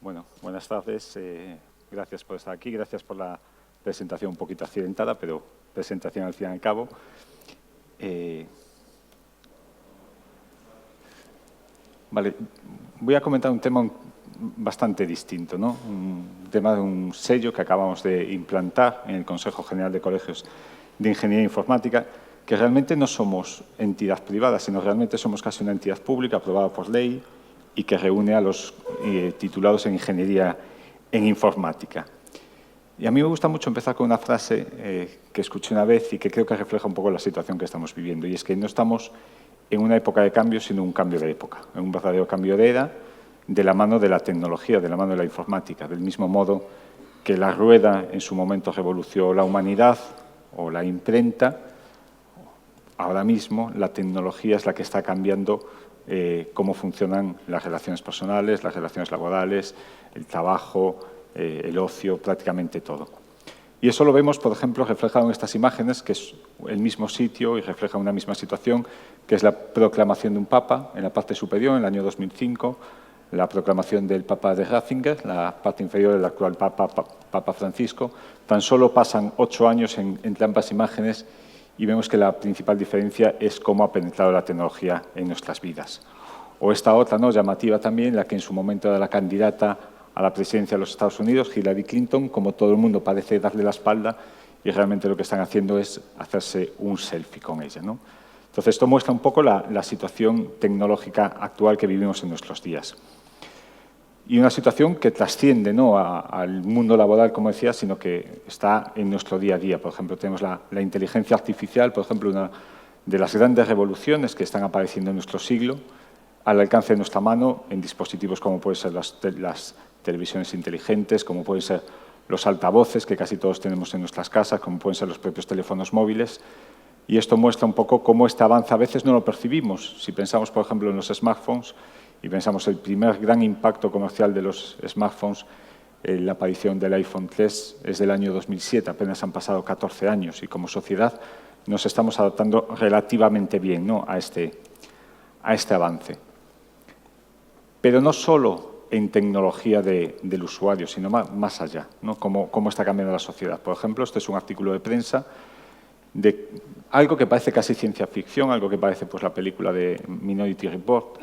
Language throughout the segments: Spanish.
Bueno, buenas tardes. Gracias por estar aquí. Gracias por la presentación un poquito accidentada, pero presentación al fin y al cabo. Vale, voy a comentar un tema bastante distinto, ¿no? Un tema de un sello que acabamos de implantar en el Consejo General de Colegios de Ingeniería Informática, que realmente no somos entidad privada, sino realmente somos casi una entidad pública aprobada por ley y que reúne a los titulados en Ingeniería en Informática. Y a mí me gusta mucho empezar con una frase que escuché una vez y que creo que refleja un poco la situación que estamos viviendo, y es que no estamos en una época de cambio, sino un cambio de época, en un verdadero cambio de era, de la mano de la tecnología, de la mano de la informática, del mismo modo que la rueda en su momento revolucionó la humanidad o la imprenta. Ahora mismo la tecnología es la que está cambiando cómo funcionan las relaciones personales, las relaciones laborales, el trabajo, el ocio, prácticamente todo. Y eso lo vemos, por ejemplo, reflejado en estas imágenes, que es el mismo sitio y refleja una misma situación, que es la proclamación de un papa en la parte superior, en el año 2005, la proclamación del Papa de Ratzinger, la parte inferior del actual Papa Francisco. Tan solo pasan 8 años entre ambas imágenes y vemos que la principal diferencia es cómo ha penetrado la tecnología en nuestras vidas. O esta otra, ¿no?, llamativa también, la que en su momento era la candidata a la presidencia de los Estados Unidos, Hillary Clinton, como todo el mundo parece darle la espalda y realmente lo que están haciendo es hacerse un selfie con ella, ¿no? Entonces, esto muestra un poco la situación tecnológica actual que vivimos en nuestros días. Y una situación que trasciende, ¿no?, al mundo laboral, como decía, sino que está en nuestro día a día. Por ejemplo, tenemos la inteligencia artificial, por ejemplo, una de las grandes revoluciones que están apareciendo en nuestro siglo, al alcance de nuestra mano, en dispositivos como pueden ser las televisiones inteligentes, como pueden ser los altavoces que casi todos tenemos en nuestras casas, como pueden ser los propios teléfonos móviles. Y esto muestra un poco cómo este avance a veces no lo percibimos. Si pensamos, por ejemplo, en los smartphones y pensamos el primer gran impacto comercial de los smartphones, la aparición del iPhone 3 es del año 2007, apenas han pasado 14 años y como sociedad nos estamos adaptando relativamente bien, ¿no?, a este avance. Pero no solo en tecnología del usuario, sino más allá, ¿no?, cómo está cambiando la sociedad. Por ejemplo, este es un artículo de prensa de algo que parece casi ciencia ficción, algo que parece pues, la película de Minority Report,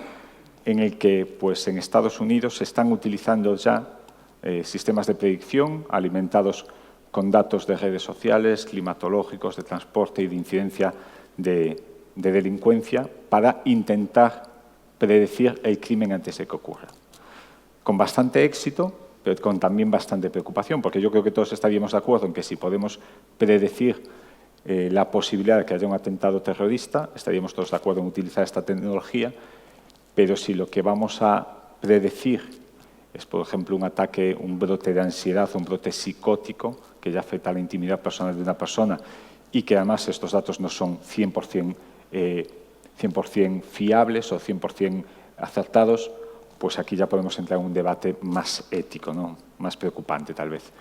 en el que pues, en Estados Unidos se están utilizando ya sistemas de predicción alimentados con datos de redes sociales, climatológicos, de transporte y de incidencia de delincuencia para intentar predecir el crimen antes de que ocurra. Con bastante éxito, pero con también bastante preocupación, porque yo creo que todos estaríamos de acuerdo en que si podemos predecir la posibilidad de que haya un atentado terrorista, estaríamos todos de acuerdo en utilizar esta tecnología, pero si lo que vamos a predecir es, por ejemplo, un ataque, un brote de ansiedad, un brote psicótico que ya afecta a la intimidad personal de una persona y que además estos datos no son 100% fiables o 100% acertados, pues aquí ya podemos entrar en un debate más ético, ¿no?, más preocupante tal vez.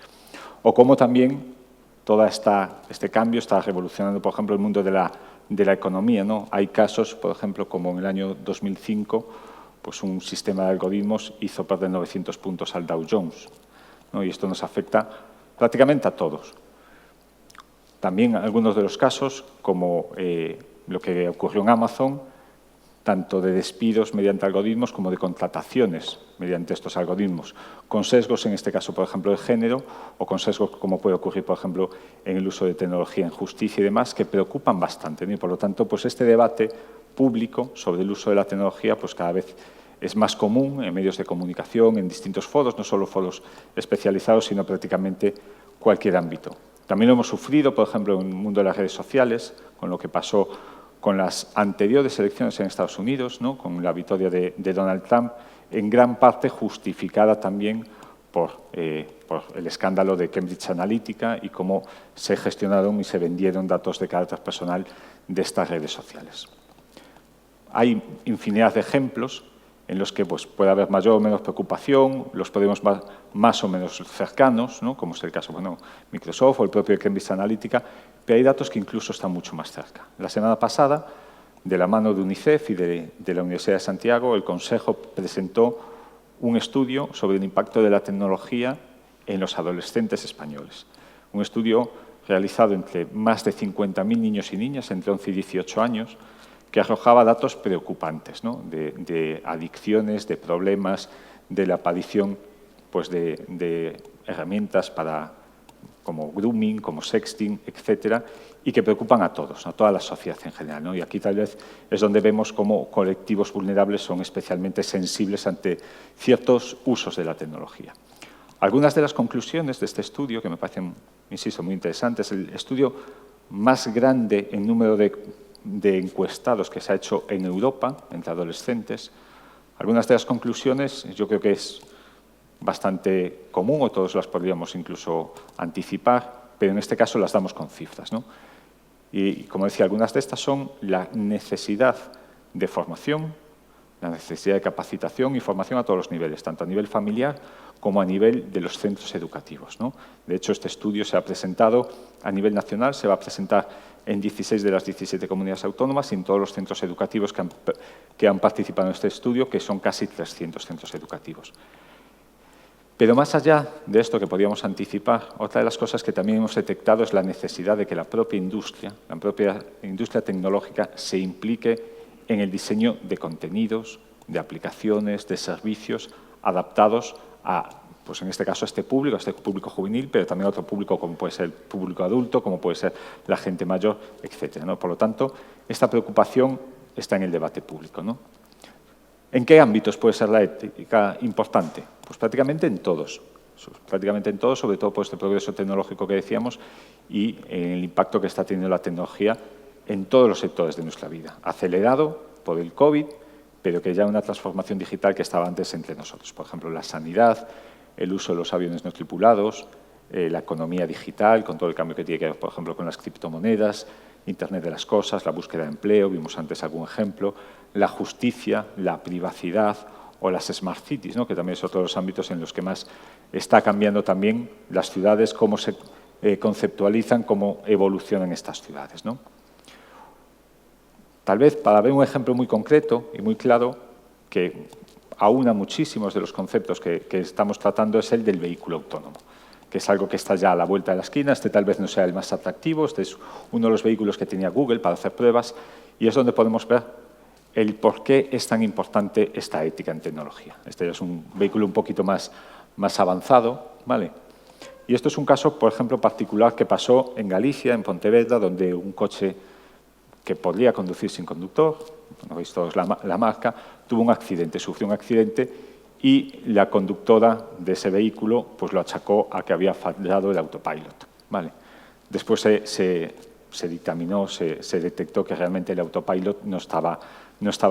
O como también todo este cambio está revolucionando, por ejemplo, el mundo de la economía, ¿no? Hay casos, por ejemplo, como en el año 2005, pues un sistema de algoritmos hizo perder 900 puntos al Dow Jones, ¿no? Y esto nos afecta prácticamente a todos. También algunos de los casos, como lo que ocurrió en Amazon, tanto de despidos mediante algoritmos como de contrataciones mediante estos algoritmos, con sesgos, en este caso, por ejemplo, de género, o con sesgos como puede ocurrir, por ejemplo, en el uso de tecnología en justicia y demás, que preocupan bastante, ¿no? Y, por lo tanto, pues este debate público sobre el uso de la tecnología pues cada vez es más común en medios de comunicación, en distintos foros, no solo foros especializados, sino prácticamente cualquier ámbito. También lo hemos sufrido, por ejemplo, en el mundo de las redes sociales, con lo que pasó con las anteriores elecciones en Estados Unidos, ¿no?, con la victoria de Donald Trump, en gran parte justificada también por el escándalo de Cambridge Analytica y cómo se gestionaron y se vendieron datos de carácter personal de estas redes sociales. Hay infinidad de ejemplos en los que pues, puede haber mayor o menos preocupación, los podemos más o menos cercanos, ¿no?, como es el caso, bueno, Microsoft o el propio Cambridge Analytica, pero hay datos que incluso están mucho más cerca. La semana pasada, de la mano de UNICEF y de la Universidad de Santiago, el Consejo presentó un estudio sobre el impacto de la tecnología en los adolescentes españoles. Un estudio realizado entre más de 50.000 niños y niñas entre 11 y 18 años, que arrojaba datos preocupantes, ¿no? de adicciones, de problemas, de la aparición pues, de herramientas como grooming, como sexting, etcétera, y que preocupan a todos, a toda la sociedad en general, ¿no? Y aquí tal vez es donde vemos cómo colectivos vulnerables son especialmente sensibles ante ciertos usos de la tecnología. Algunas de las conclusiones de este estudio, que me parecen, insisto, muy interesantes, el estudio más grande en número de encuestados que se ha hecho en Europa entre adolescentes. Algunas de las conclusiones yo creo que es bastante común, o todos las podríamos incluso anticipar, pero en este caso las damos con cifras, ¿no? Y, como decía, algunas de estas son la necesidad de formación, la necesidad de capacitación y formación a todos los niveles, tanto a nivel familiar como a nivel de los centros educativos, ¿no? De hecho, este estudio se ha presentado a nivel nacional, se va a presentar en 16 de las 17 comunidades autónomas y en todos los centros educativos que han participado en este estudio, que son casi 300 centros educativos. Pero más allá de esto que podíamos anticipar, otra de las cosas que también hemos detectado es la necesidad de que la propia industria tecnológica se implique en el diseño de contenidos, de aplicaciones, de servicios adaptados a, pues en este caso, a este público juvenil, pero también a otro público como puede ser el público adulto, como puede ser la gente mayor, etcétera, ¿no? Por lo tanto, esta preocupación está en el debate público, ¿no? ¿En qué ámbitos puede ser la ética importante? Pues prácticamente en todos, sobre todo por este progreso tecnológico que decíamos y en el impacto que está teniendo la tecnología en todos los sectores de nuestra vida, acelerado por el COVID, pero que ya una transformación digital que estaba antes entre nosotros. Por ejemplo, la sanidad, el uso de los aviones no tripulados, la economía digital, con todo el cambio que tiene que ver, por ejemplo, con las criptomonedas, Internet de las cosas, la búsqueda de empleo, vimos antes algún ejemplo, la justicia, la privacidad o las smart cities, ¿no? Que también es otro de los ámbitos en los que más está cambiando también las ciudades, cómo se conceptualizan, cómo evolucionan estas ciudades, ¿no? Tal vez para ver un ejemplo muy concreto y muy claro que aúna muchísimos de los conceptos que estamos tratando es el del vehículo autónomo, que es algo que está ya a la vuelta de la esquina. Este tal vez no sea el más atractivo, este es uno de los vehículos que tenía Google para hacer pruebas y es donde podemos ver el por qué es tan importante esta ética en tecnología. Este es un vehículo un poquito más avanzado, ¿vale? Y esto es un caso, por ejemplo, particular que pasó en Galicia, en Pontevedra, donde un coche que podría conducir sin conductor, no veis todos la marca, tuvo un accidente, sufrió un accidente y la conductora de ese vehículo pues, lo achacó a que había fallado el autopilot, ¿vale? Después se dictaminó, se detectó que realmente el autopilot no estaba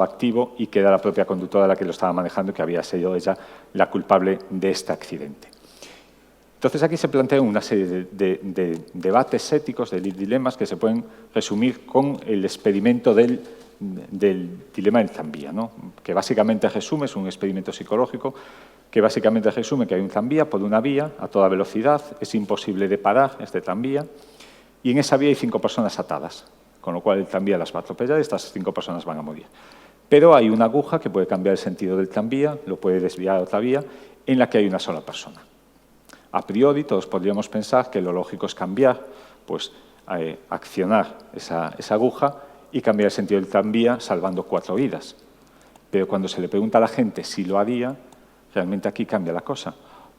activo y que era la propia conductora la que lo estaba manejando y que había sido ella la culpable de este accidente. Entonces, aquí se plantean una serie de debates éticos, de dilemas que se pueden resumir con el experimento del dilema del tranvía, ¿no? Que básicamente resume, es un experimento psicológico, que básicamente resume que hay un tranvía por una vía a toda velocidad, es imposible de parar este tranvía, y en esa vía hay 5 personas atadas, con lo cual el tranvía las va a atropellar y estas 5 personas van a morir. Pero hay una aguja que puede cambiar el sentido del tranvía, lo puede desviar a otra vía, en la que hay una sola persona. A priori, todos podríamos pensar que lo lógico es cambiar, pues accionar esa aguja y cambiar el sentido del tranvía salvando 4 vidas. Pero cuando se le pregunta a la gente si lo haría, realmente aquí cambia la cosa.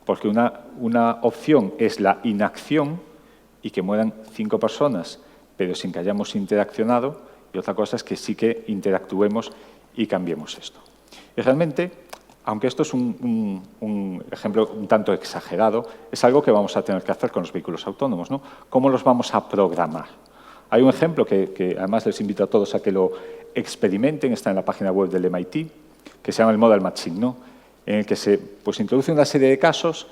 Porque una opción es la inacción y que mueran 5 personas, pero sin que hayamos interaccionado, y otra cosa es que sí que interactuemos y cambiemos esto. Y realmente, aunque esto es un ejemplo un tanto exagerado, es algo que vamos a tener que hacer con los vehículos autónomos, ¿no? ¿Cómo los vamos a programar? Hay un ejemplo que además les invito a todos a que lo experimenten, está en la página web del MIT, que se llama el Modal Matching, ¿no? En el que se introduce una serie de casos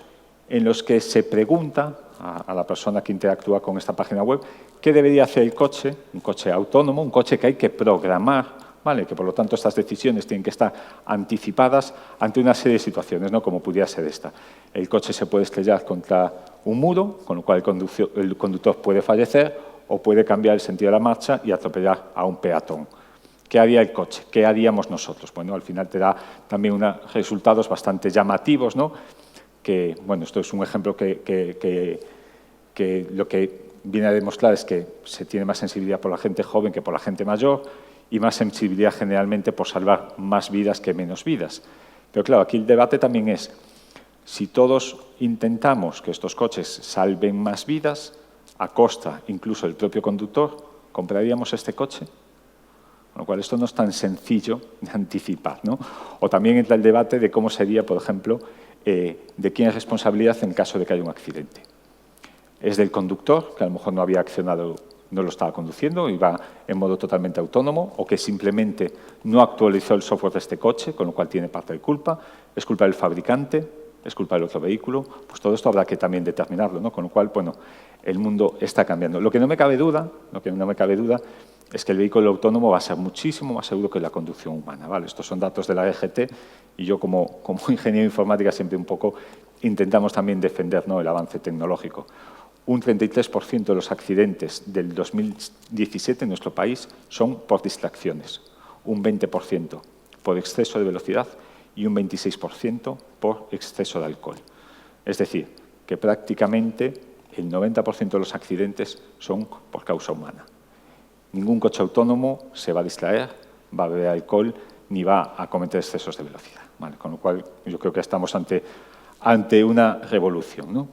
en los que se pregunta a la persona que interactúa con esta página web qué debería hacer el coche, un coche autónomo, un coche que hay que programar, ¿vale? Que por lo tanto estas decisiones tienen que estar anticipadas ante una serie de situaciones, ¿no? Como pudiera ser esta. El coche se puede estrellar contra un muro, con lo cual el conductor puede fallecer o puede cambiar el sentido de la marcha y atropellar a un peatón. ¿Qué haría el coche? ¿Qué haríamos nosotros? Bueno, al final te da también unos resultados bastante llamativos, ¿no? Que, bueno, esto es un ejemplo que lo que viene a demostrar es que se tiene más sensibilidad por la gente joven que por la gente mayor y más sensibilidad generalmente por salvar más vidas que menos vidas. Pero claro, aquí el debate también es, si todos intentamos que estos coches salven más vidas, a costa incluso del propio conductor, ¿compraríamos este coche? Con lo cual, esto no es tan sencillo de anticipar, ¿no? O también entra el debate de cómo sería, por ejemplo, de quién es responsabilidad en caso de que haya un accidente. ¿Es del conductor, que a lo mejor no había accionado, no lo estaba conduciendo, iba en modo totalmente autónomo, o que simplemente no actualizó el software de este coche, con lo cual tiene parte de culpa? ¿Es culpa del fabricante? ¿Es culpa del otro vehículo? Pues todo esto habrá que también determinarlo, ¿no? Con lo cual, bueno, el mundo está cambiando. Lo que no me cabe duda es que el vehículo autónomo va a ser muchísimo más seguro que la conducción humana, ¿vale? Estos son datos de la EGT y yo como ingeniero informática siempre un poco intentamos también defender, ¿no?, el avance tecnológico. Un 33% de los accidentes del 2017 en nuestro país son por distracciones, un 20% por exceso de velocidad y un 26% por exceso de alcohol. Es decir, que prácticamente el 90% de los accidentes son por causa humana. Ningún coche autónomo se va a distraer, va a beber alcohol ni va a cometer excesos de velocidad, ¿vale? Con lo cual, yo creo que estamos ante una revolución, ¿no?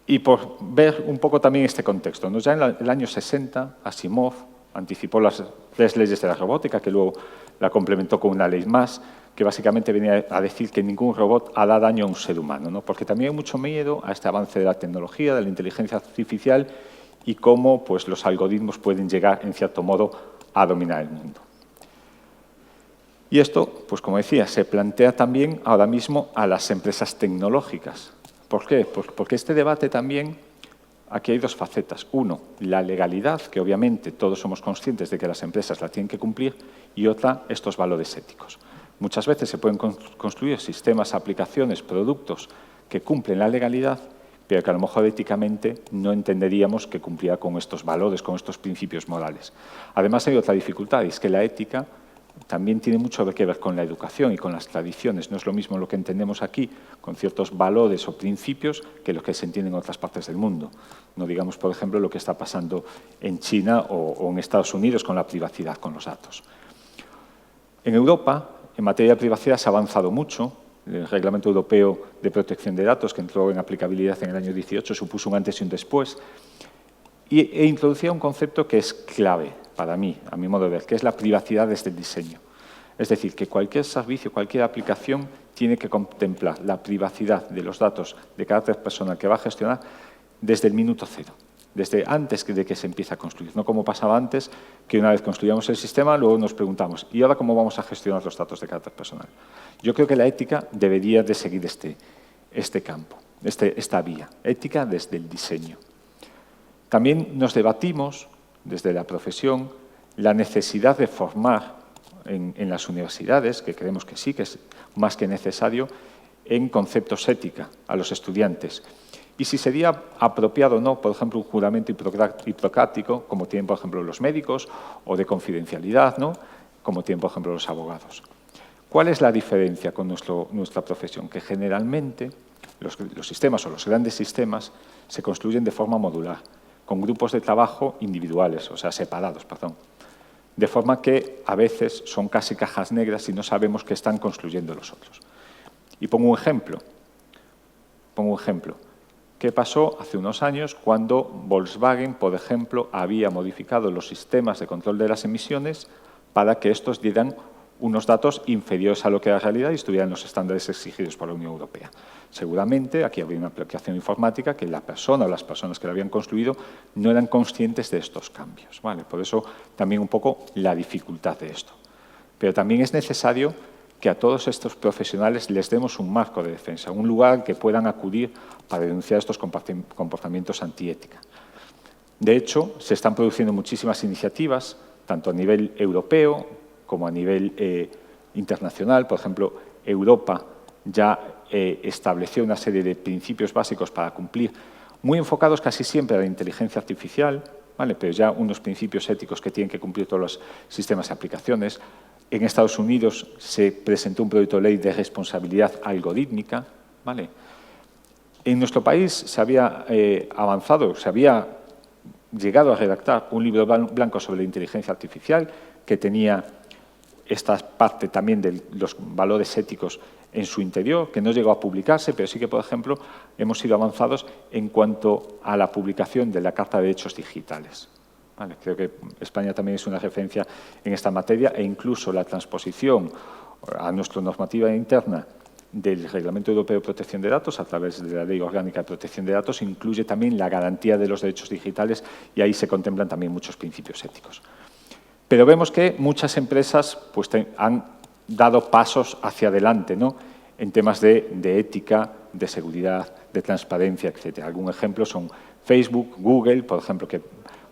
Y por ver un poco también este contexto, ¿no? Ya en el año 60, Asimov anticipó las 3 leyes de la robótica, que luego la complementó con una ley más, que básicamente venía a decir que ningún robot hará daño a un ser humano, ¿no? Porque también hay mucho miedo a este avance de la tecnología, de la inteligencia artificial y cómo, pues, los algoritmos pueden llegar, en cierto modo, a dominar el mundo. Y esto, pues como decía, se plantea también ahora mismo a las empresas tecnológicas. ¿Por qué? Pues porque este debate también, aquí hay 2 facetas. Uno, la legalidad, que obviamente todos somos conscientes de que las empresas la tienen que cumplir, y otra, estos valores éticos. Muchas veces se pueden construir sistemas, aplicaciones, productos que cumplen la legalidad, pero que a lo mejor éticamente no entenderíamos que cumplía con estos valores, con estos principios morales. Además, hay otra dificultad, y es que la ética también tiene mucho que ver con la educación y con las tradiciones. No es lo mismo lo que entendemos aquí con ciertos valores o principios que lo que se entiende en otras partes del mundo. No digamos, por ejemplo, lo que está pasando en China o en Estados Unidos con la privacidad, con los datos. En Europa, en materia de privacidad se ha avanzado mucho. El Reglamento Europeo de Protección de Datos, que entró en aplicabilidad en el año 18, supuso un antes y un después, e introducía un concepto que es clave para mí, a mi modo de ver, que es la privacidad desde el diseño. Es decir, que cualquier servicio, cualquier aplicación tiene que contemplar la privacidad de los datos de carácter personal que va a gestionar desde el minuto cero, desde antes de que se empiece a construir. No como pasaba antes, que una vez construíamos el sistema, luego nos preguntamos, ¿y ahora cómo vamos a gestionar los datos de carácter personal? Yo creo que la ética debería de seguir este campo, esta vía, ética desde el diseño. También nos debatimos, desde la profesión, la necesidad de formar en las universidades, que creemos que sí, que es más que necesario, en conceptos ética a los estudiantes. Y si sería apropiado o no, por ejemplo, un juramento hipocrático, como tienen, por ejemplo, los médicos, o de confidencialidad, ¿no?, como tienen, por ejemplo, los abogados. ¿Cuál es la diferencia con nuestra profesión? Que generalmente los sistemas o los grandes sistemas se construyen de forma modular, con grupos de trabajo individuales, o sea, separados, perdón. De forma que a veces son casi cajas negras y no sabemos qué están construyendo los otros. Y pongo un ejemplo. ¿Qué pasó hace unos años cuando Volkswagen, por ejemplo, había modificado los sistemas de control de las emisiones para que estos dieran unos datos inferiores a lo que era la realidad y estuvieran en los estándares exigidos por la Unión Europea? Seguramente aquí habría una aplicación informática que la persona o las personas que la habían construido no eran conscientes de estos cambios, ¿vale? Por eso también un poco la dificultad de esto. Pero también es necesario que a todos estos profesionales les demos un marco de defensa, un lugar al que puedan acudir para denunciar estos comportamientos antiética. De hecho, se están produciendo muchísimas iniciativas, tanto a nivel europeo como a nivel internacional. Por ejemplo, Europa ya estableció una serie de principios básicos para cumplir, muy enfocados casi siempre a la inteligencia artificial, ¿vale? Pero ya unos principios éticos que tienen que cumplir todos los sistemas de aplicaciones. En Estados Unidos se presentó un proyecto de ley de responsabilidad algorítmica, ¿vale? En nuestro país se había avanzado, se había llegado a redactar un libro blanco sobre la inteligencia artificial que tenía esta parte también de los valores éticos en su interior, que no llegó a publicarse, pero sí que, por ejemplo, hemos sido avanzados en cuanto a la publicación de la Carta de Derechos Digitales. Vale, creo que España también es una referencia en esta materia e incluso la transposición a nuestra normativa interna del Reglamento Europeo de Protección de Datos a través de la Ley Orgánica de Protección de Datos incluye también la garantía de los derechos digitales y ahí se contemplan también muchos principios éticos. Pero vemos que muchas empresas pues, han dado pasos hacia adelante, ¿no? En temas de ética, de seguridad, de transparencia, etc. Algún ejemplo son Facebook, Google, por ejemplo, que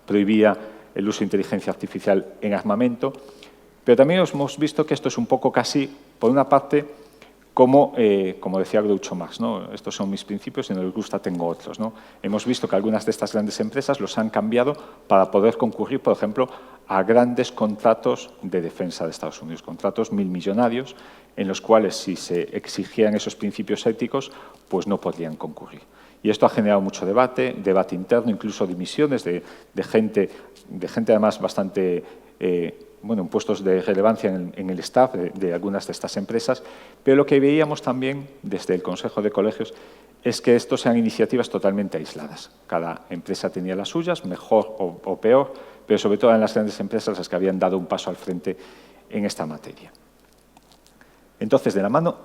prohibía el uso de inteligencia artificial en armamento. Pero también hemos visto que esto es un poco casi, por una parte, como decía Groucho Marx, ¿no? Estos son mis principios, si no les gusta tengo otros, ¿no? Hemos visto que algunas de estas grandes empresas los han cambiado para poder concurrir, por ejemplo, a grandes contratos de defensa de Estados Unidos, contratos millonarios, en los cuales si se exigían esos principios éticos, pues no podrían concurrir. Y esto ha generado mucho debate interno, incluso dimisiones de gente además bastante en puestos de relevancia en el staff de algunas de estas empresas, pero lo que veíamos también desde el Consejo de Colegios es que esto sean iniciativas totalmente aisladas. Cada empresa tenía las suyas, mejor o peor, pero sobre todo en las grandes empresas las que habían dado un paso al frente en esta materia. Entonces, de la mano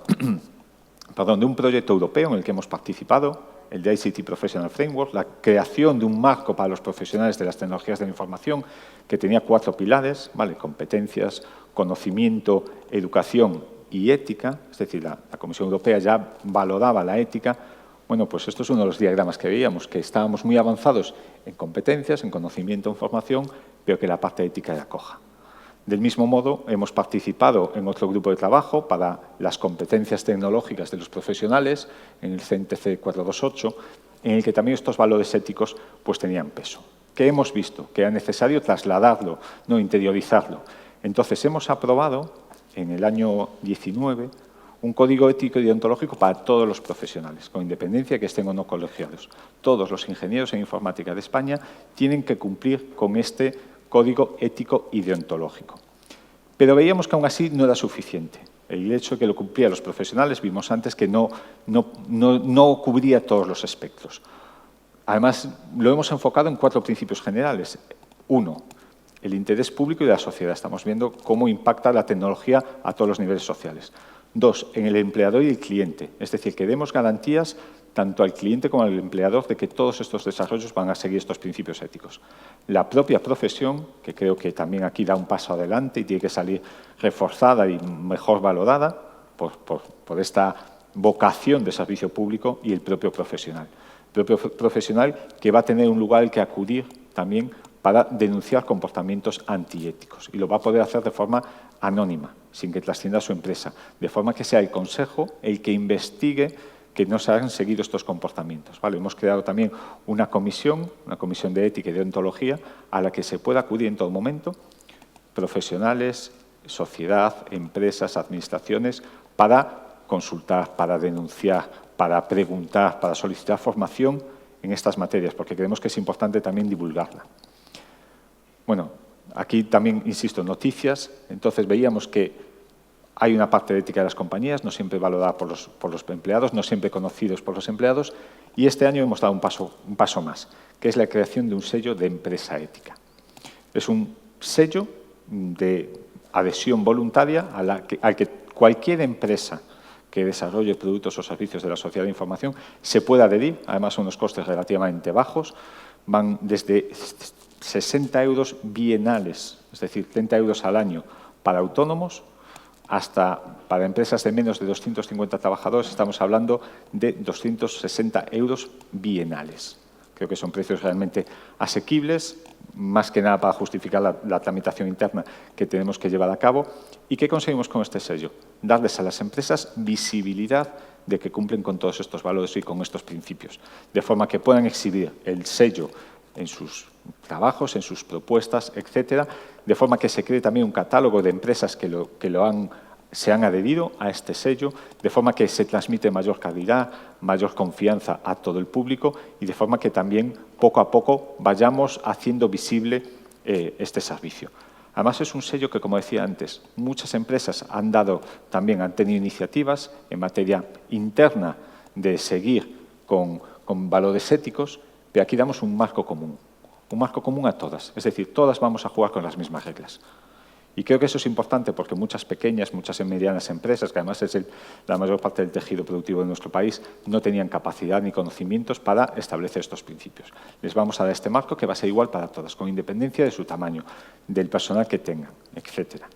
de un proyecto europeo en el que hemos participado, el de ICT Professional Framework, la creación de un marco para los profesionales de las tecnologías de la información que tenía 4 pilares, ¿vale? Competencias, conocimiento, educación y ética, es decir, la Comisión Europea ya valoraba la ética. Bueno, pues esto es uno de los diagramas que veíamos, que estábamos muy avanzados en competencias, en conocimiento, en formación, pero que la parte ética era coja. Del mismo modo, hemos participado en otro grupo de trabajo para las competencias tecnológicas de los profesionales, en el CNTC 428, en el que también estos valores éticos pues, tenían peso. ¿Qué hemos visto? Que era necesario trasladarlo, no interiorizarlo. Entonces, hemos aprobado en el año 19 un código ético y deontológico para todos los profesionales, con independencia de que estén o no colegiados. Todos los ingenieros en informática de España tienen que cumplir con este código ético y deontológico. Pero veíamos que aún así no era suficiente. El hecho de que lo cumplían los profesionales, vimos antes que no cubría todos los aspectos. Además, lo hemos enfocado en 4 principios generales. 1, el interés público y de la sociedad. Estamos viendo cómo impacta la tecnología a todos los niveles sociales. 2, en el empleador y el cliente. Es decir, que demos garantías tanto al cliente como al empleador de que todos estos desarrollos van a seguir estos principios éticos. La propia profesión, que creo que también aquí da un paso adelante y tiene que salir reforzada y mejor valorada por esta vocación de servicio público, y el propio profesional. El propio profesional que va a tener un lugar al que acudir también para denunciar comportamientos antiéticos y lo va a poder hacer de forma anónima, sin que trascienda a su empresa, de forma que sea el Consejo el que investigue que no se han seguido estos comportamientos. ¿Vale? Hemos creado también una comisión de ética y deontología a la que se pueda acudir en todo momento, profesionales, sociedad, empresas, administraciones, para consultar, para denunciar, para preguntar, para solicitar formación en estas materias, porque creemos que es importante también divulgarla. Bueno, aquí también, insisto, noticias. Entonces veíamos que hay una parte de ética de las compañías, no siempre valorada por los empleados, no siempre conocidos por los empleados, y este año hemos dado un paso más, que es la creación de un sello de empresa ética. Es un sello de adhesión voluntaria al que cualquier empresa que desarrolle productos o servicios de la sociedad de información se pueda adherir. Además, son unos costes relativamente bajos, van desde 60 euros bienales, es decir, 30 euros al año para autónomos, hasta para empresas de menos de 250 trabajadores estamos hablando de 260 euros bienales. Creo que son precios realmente asequibles, más que nada para justificar la tramitación interna que tenemos que llevar a cabo. ¿Y qué conseguimos con este sello? Darles a las empresas visibilidad de que cumplen con todos estos valores y con estos principios, de forma que puedan exhibir el sello en sus trabajos, en sus propuestas, etcétera, de forma que se cree también un catálogo de empresas que se han adherido a este sello, de forma que se transmite mayor calidad, mayor confianza a todo el público y de forma que también poco a poco vayamos haciendo visible este servicio. Además, es un sello que, como decía antes, muchas empresas han tenido iniciativas en materia interna de seguir con valores éticos, pero aquí damos un marco común a todas. Es decir, todas vamos a jugar con las mismas reglas. Y creo que eso es importante porque muchas pequeñas, muchas medianas empresas, que además es la mayor parte del tejido productivo de nuestro país, no tenían capacidad ni conocimientos para establecer estos principios. Les vamos a dar este marco que va a ser igual para todas, con independencia de su tamaño, del personal que tengan, etcétera.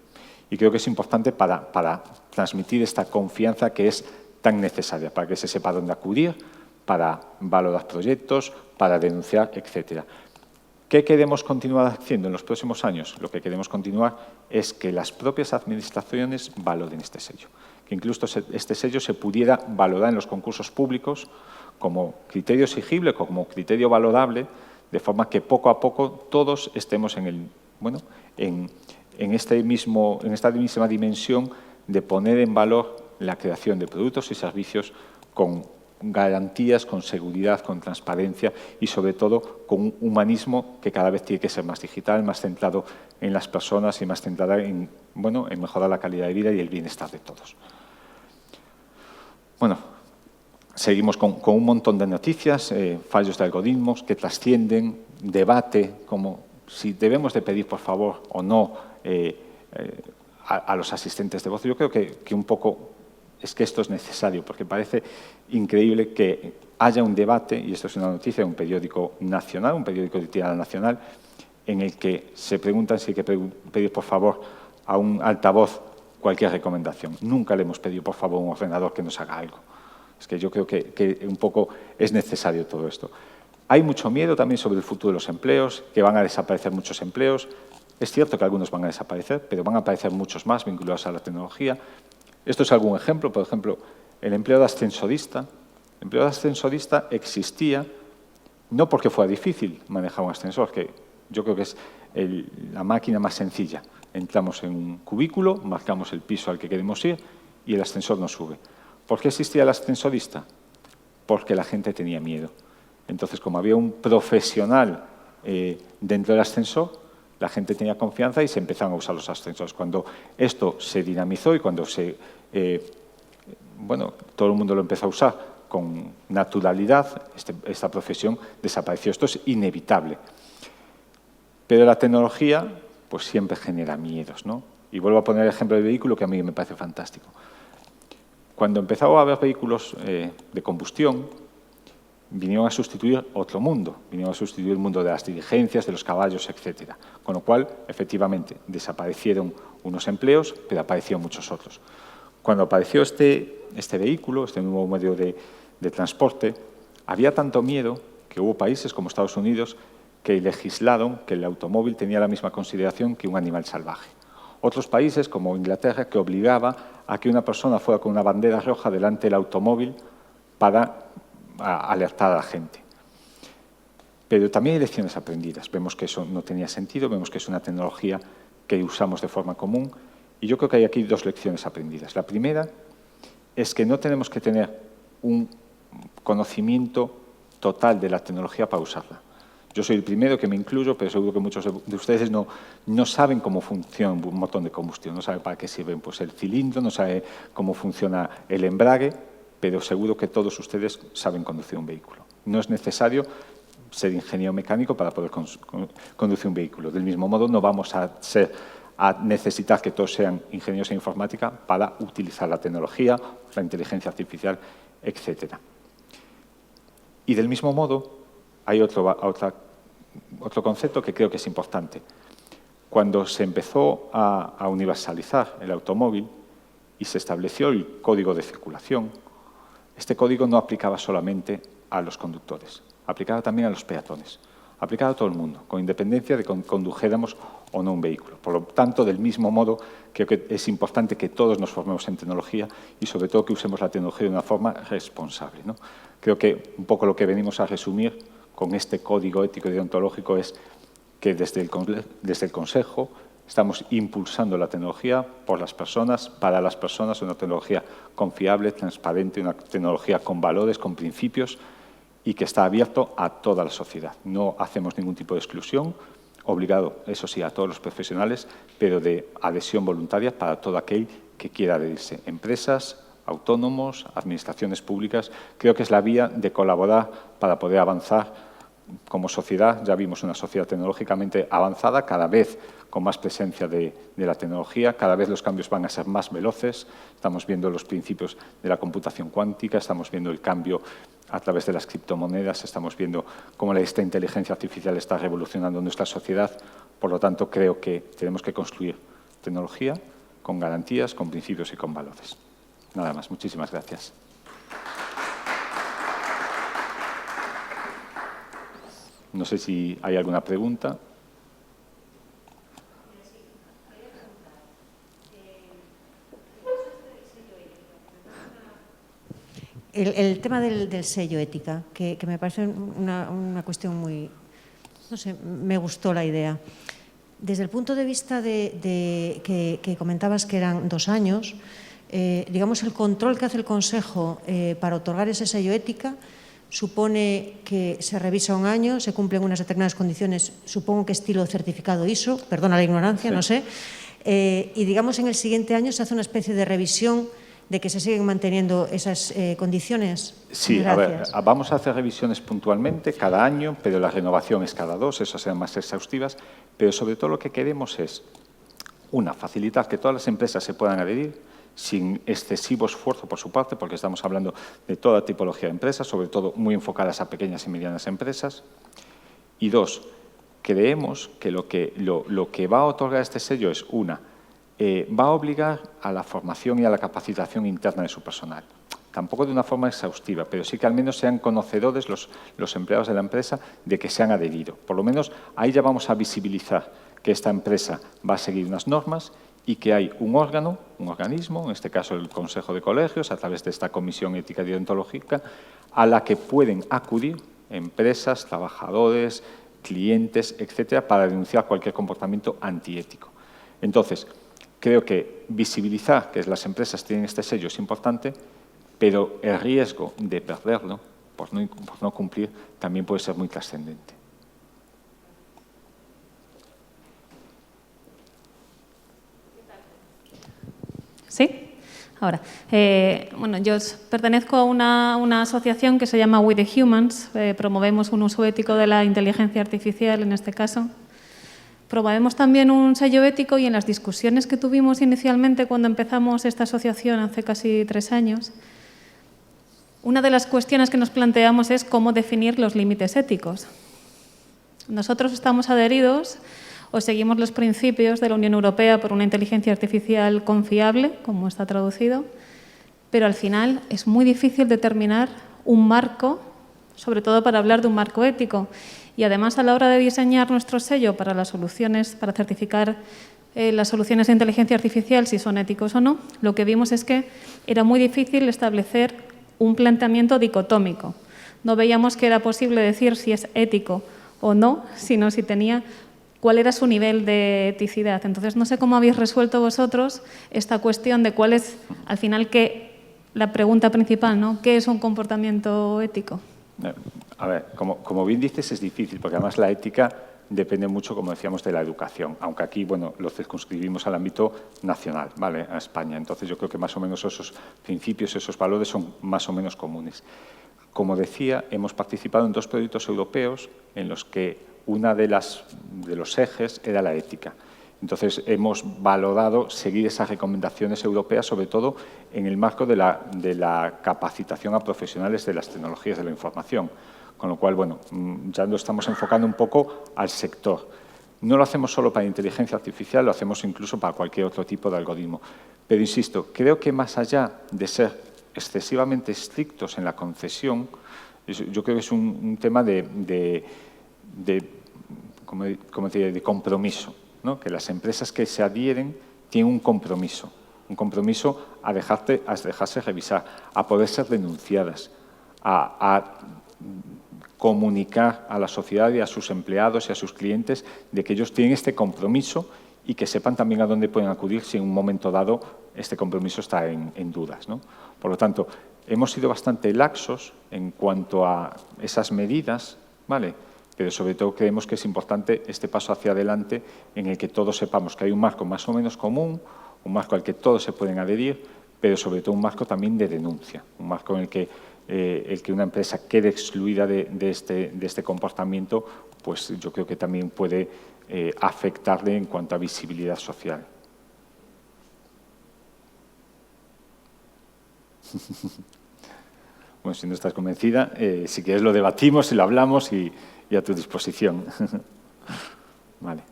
Y creo que es importante para transmitir esta confianza que es tan necesaria, para que se sepa dónde acudir, para valorar proyectos, para denunciar, etcétera. ¿Qué queremos continuar haciendo en los próximos años? Lo que queremos continuar es que las propias administraciones valoren este sello. Que incluso este sello se pudiera valorar en los concursos públicos como criterio exigible, como criterio valorable, de forma que poco a poco todos estemos en esta misma dimensión de poner en valor la creación de productos y servicios con garantías, con seguridad, con transparencia y, sobre todo, con un humanismo que cada vez tiene que ser más digital, más centrado en las personas y más centrado en mejorar la calidad de vida y el bienestar de todos. Bueno, seguimos con un montón de noticias, fallos de algoritmos que trascienden, debate, como si debemos de pedir, por favor, o no a los asistentes de voz. Yo creo que un poco es que esto es necesario, porque parece increíble que haya un debate, y esto es una noticia de un periódico nacional, un periódico de tirada nacional, en el que se preguntan si hay que pedir, por favor, a un altavoz cualquier recomendación. Nunca le hemos pedido, por favor, a un ordenador que nos haga algo. Es que yo creo que un poco es necesario todo esto. Hay mucho miedo también sobre el futuro de los empleos, que van a desaparecer muchos empleos. Es cierto que algunos van a desaparecer, pero van a aparecer muchos más vinculados a la tecnología. Esto es algún ejemplo. Por ejemplo, el empleo de ascensorista. El empleo de ascensorista existía no porque fuera difícil manejar un ascensor, que yo creo que es la máquina más sencilla. Entramos en un cubículo, marcamos el piso al que queremos ir y el ascensor nos sube. ¿Por qué existía el ascensorista? Porque la gente tenía miedo. Entonces, como había un profesional dentro del ascensor, la gente tenía confianza y se empezaron a usar los ascensores. Cuando esto se dinamizó y cuando todo el mundo lo empezó a usar con naturalidad, esta profesión desapareció. Esto es inevitable. Pero la tecnología pues siempre genera miedos, ¿no? Y vuelvo a poner el ejemplo del vehículo, que a mí me parece fantástico. Cuando empezó a haber vehículos de combustión, vinieron a sustituir otro mundo, vinieron a sustituir el mundo de las diligencias, de los caballos, etcétera. Con lo cual, efectivamente, desaparecieron unos empleos, pero aparecieron muchos otros. Cuando apareció este vehículo, este nuevo medio de transporte, había tanto miedo que hubo países como Estados Unidos que legislaron que el automóvil tenía la misma consideración que un animal salvaje. Otros países, como Inglaterra, que obligaba a que una persona fuera con una bandera roja delante del automóvil para alertar a la gente. Pero también hay lecciones aprendidas. Vemos que eso no tenía sentido, vemos que es una tecnología que usamos de forma común y yo creo que hay aquí dos lecciones aprendidas. La primera es que no tenemos que tener un conocimiento total de la tecnología para usarla. Yo soy el primero que me incluyo, pero seguro que muchos de ustedes no saben cómo funciona un motor de combustión, no saben para qué sirve pues, el cilindro, no saben cómo funciona el embrague, pero seguro que todos ustedes saben conducir un vehículo. No es necesario ser ingeniero mecánico para poder conducir un vehículo. Del mismo modo, no vamos a necesitar que todos sean ingenieros en informática para utilizar la tecnología, la inteligencia artificial, etcétera. Y del mismo modo, hay otro concepto que creo que es importante. Cuando se empezó a universalizar el automóvil y se estableció el código de circulación, este código no aplicaba solamente a los conductores, aplicaba también a los peatones, aplicaba a todo el mundo, con independencia de que condujéramos o no un vehículo. Por lo tanto, del mismo modo, creo que es importante que todos nos formemos en tecnología y, sobre todo, que usemos la tecnología de una forma responsable, ¿no? Creo que un poco lo que venimos a resumir con este código ético y deontológico es que desde el Consejo estamos impulsando la tecnología por las personas, para las personas, una tecnología confiable, transparente, una tecnología con valores, con principios y que está abierto a toda la sociedad. No hacemos ningún tipo de exclusión, obligado, eso sí, a todos los profesionales, pero de adhesión voluntaria para todo aquel que quiera adherirse. Empresas, autónomos, administraciones públicas. Creo que es la vía de colaborar para poder avanzar como sociedad. Ya vimos una sociedad tecnológicamente avanzada, cada vez con más presencia de la tecnología, cada vez los cambios van a ser más veloces. Estamos viendo los principios de la computación cuántica, estamos viendo el cambio a través de las criptomonedas, estamos viendo cómo esta inteligencia artificial está revolucionando nuestra sociedad. Por lo tanto, creo que tenemos que construir tecnología con garantías, con principios y con valores. Nada más. Muchísimas gracias. No sé si hay alguna pregunta. El tema del sello ética, que me parece una cuestión muy... No sé, me gustó la idea. Desde el punto de vista que comentabas que eran 2 años, digamos, el control que hace el Consejo para otorgar ese sello ética supone que se revisa 1 año, se cumplen unas determinadas condiciones, supongo que estilo certificado ISO, perdona la ignorancia, sí. No sé, y digamos en el siguiente año se hace una especie de revisión de que se siguen manteniendo esas condiciones. Sí, gracias. A ver, vamos a hacer revisiones puntualmente cada año, pero la renovación es cada 2, esas serán más exhaustivas, pero sobre todo lo que queremos es, facilitar que todas las empresas se puedan adherir sin excesivo esfuerzo por su parte, porque estamos hablando de toda tipología de empresas, sobre todo muy enfocadas a pequeñas y medianas empresas. Y 2, creemos que lo que va a otorgar este sello es, va a obligar a la formación y a la capacitación interna de su personal. Tampoco de una forma exhaustiva, pero sí que al menos sean conocedores los empleados de la empresa de que se han adherido. Por lo menos ahí ya vamos a visibilizar que esta empresa va a seguir unas normas y que hay un organismo, en este caso el Consejo de Colegios, a través de esta Comisión Ética y Deontológica, a la que pueden acudir empresas, trabajadores, clientes, etcétera, para denunciar cualquier comportamiento antiético. Entonces, creo que visibilizar que las empresas tienen este sello es importante, pero el riesgo de perderlo por no cumplir también puede ser muy trascendente. ¿Sí? Ahora, bueno, yo pertenezco a una asociación que se llama We the Humans. Promovemos un uso ético de la inteligencia artificial, en este caso. Promovemos también un sello ético y en las discusiones que tuvimos inicialmente cuando empezamos esta asociación hace casi 3 años, una de las cuestiones que nos planteamos es cómo definir los límites éticos. Nosotros estamos adheridos o seguimos los principios de la Unión Europea por una inteligencia artificial confiable, como está traducido, pero al final es muy difícil determinar un marco, sobre todo para hablar de un marco ético. Y además, a la hora de diseñar nuestro sello para las soluciones, para certificar las soluciones de inteligencia artificial, si son éticos o no, lo que vimos es que era muy difícil establecer un planteamiento dicotómico. No veíamos que era posible decir si es ético o no, sino si tenía cuál era su nivel de eticidad. Entonces, no sé cómo habéis resuelto vosotros esta cuestión de cuál es, al final, la pregunta principal, ¿no? ¿Qué es un comportamiento ético? A ver, como bien dices, es difícil, porque además la ética depende mucho, como decíamos, de la educación, aunque aquí, bueno, lo circunscribimos al ámbito nacional, ¿vale?, a España. Entonces, yo creo que más o menos esos principios, esos valores son más o menos comunes. Como decía, hemos participado en 2 proyectos europeos en los que una de los ejes era la ética. Entonces, hemos valorado seguir esas recomendaciones europeas, sobre todo en el marco de la capacitación a profesionales de las tecnologías de la información. Con lo cual, bueno, ya lo estamos enfocando un poco al sector. No lo hacemos solo para inteligencia artificial, lo hacemos incluso para cualquier otro tipo de algoritmo. Pero, insisto, creo que más allá de ser excesivamente estrictos en la concesión, yo creo que es un tema de compromiso, ¿no? Que las empresas que se adhieren tienen un compromiso a dejarse revisar, a poder ser denunciadas, a comunicar a la sociedad y a sus empleados y a sus clientes de que ellos tienen este compromiso y que sepan también a dónde pueden acudir si en un momento dado este compromiso está en dudas, ¿no? Por lo tanto, hemos sido bastante laxos en cuanto a esas medidas, ¿vale? Pero sobre todo creemos que es importante este paso hacia adelante en el que todos sepamos que hay un marco más o menos común, un marco al que todos se pueden adherir, pero sobre todo un marco también de denuncia, un marco en el que una empresa quede excluida de este comportamiento, pues yo creo que también puede afectarle en cuanto a visibilidad social. Bueno, si no estás convencida, si quieres lo debatimos y lo hablamos y a tu disposición. Vale.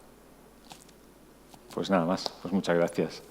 Pues nada más, pues muchas gracias.